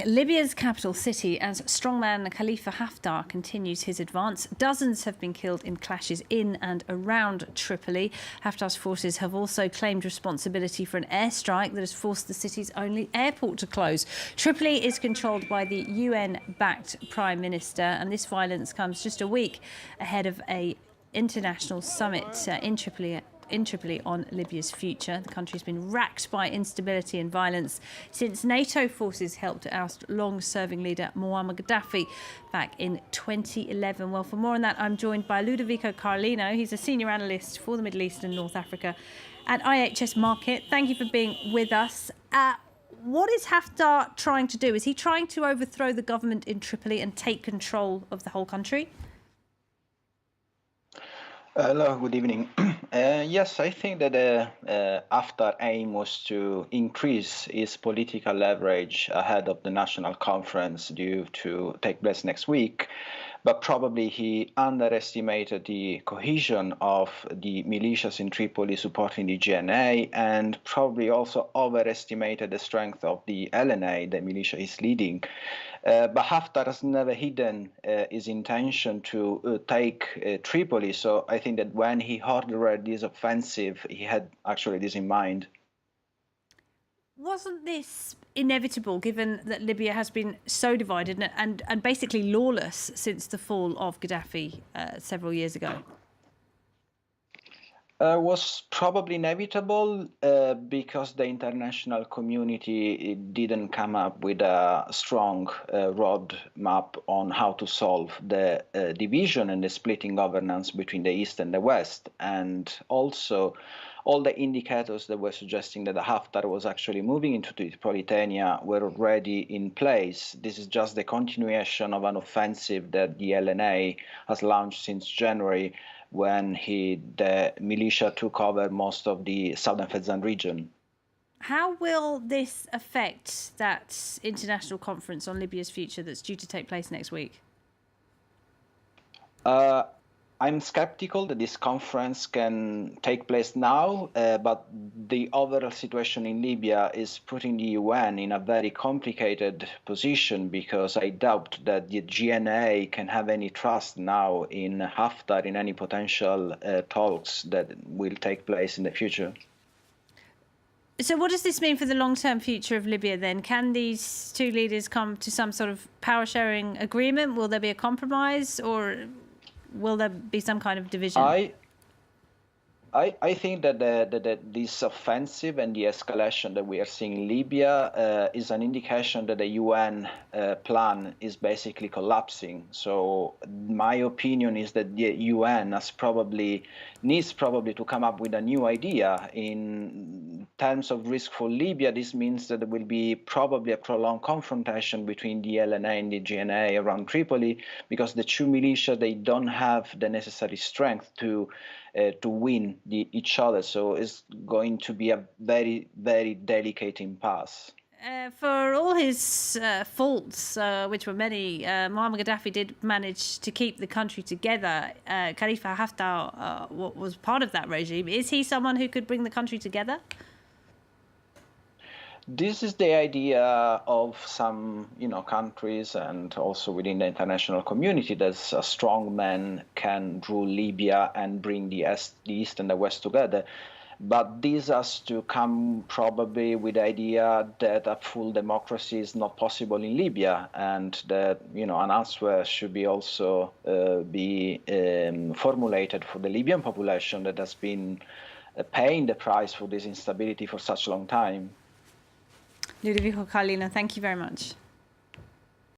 Libya's capital city as strongman Khalifa Haftar continues his advance. Dozens have been killed in clashes in and around Tripoli. Haftar's forces have also claimed responsibility for an airstrike that has forced the city's only airport to close. Tripoli is controlled by the UN-backed Prime Minister, and this violence comes just a week ahead of an international summit in Tripoli on Libya's future. The country's been racked by instability and violence since NATO forces helped to oust long-serving leader Muammar Gaddafi back in 2011. Well, for more on that, I'm joined by Ludovico Carlino. He's a senior analyst for the Middle East and North Africa at IHS Markit. Thank you for being with us. What is Haftar trying to do? Is he trying to overthrow the government in Tripoli and take control of the whole country? Hello, good evening. Yes, I think that Haftar aim was to increase his political leverage ahead of the national conference due to take place next week, but probably he underestimated the cohesion of the militias in Tripoli supporting the GNA, and probably also overestimated the strength of the LNA, the militia he's leading. But Haftar has never hidden his intention to take Tripoli. So I think that when he ordered this offensive, he had actually this in mind. Wasn't this inevitable, given that Libya has been so divided and basically lawless since the fall of Gaddafi several years ago? Was probably inevitable because the international community didn't come up with a strong roadmap on how to solve the division and the splitting governance between the East and the West. And also, all the indicators that were suggesting that Haftar was actually moving into Tripolitania were already in place. This is just the continuation of an offensive that the LNA has launched since January, when the militia took over most of the southern Fezzan region. How will this affect that international conference on Libya's future that's due to take place next week? I'm skeptical that this conference can take place now, but the overall situation in Libya is putting the UN in a very complicated position, because I doubt that the GNA can have any trust now in Haftar in any potential talks that will take place in the future. So what does this mean for the long-term future of Libya then? Can these two leaders come to some sort of power-sharing agreement? Will there be a compromise, or will there be some kind of division? I think that this offensive and the escalation that we are seeing in Libya is an indication that the UN plan is basically collapsing. So my opinion is that the UN needs probably to come up with a new idea. In terms of risk for Libya, this means that there will be probably a prolonged confrontation between the LNA and the GNA around Tripoli, because the two militia, they don't have the necessary strength to win each other. So it's going to be a very, very delicate impasse. For all his faults, which were many, Muammar Gaddafi did manage to keep the country together. Khalifa Haftar was part of that regime. Is he someone who could bring the country together? This is the idea of some, countries, and also within the international community, that a strong man can rule Libya and bring the East and the West together. But this has to come probably with the idea that a full democracy is not possible in Libya, and that an answer should be also be formulated for the Libyan population that has been paying the price for this instability for such a long time. Ludovico Carlino, thank you very much.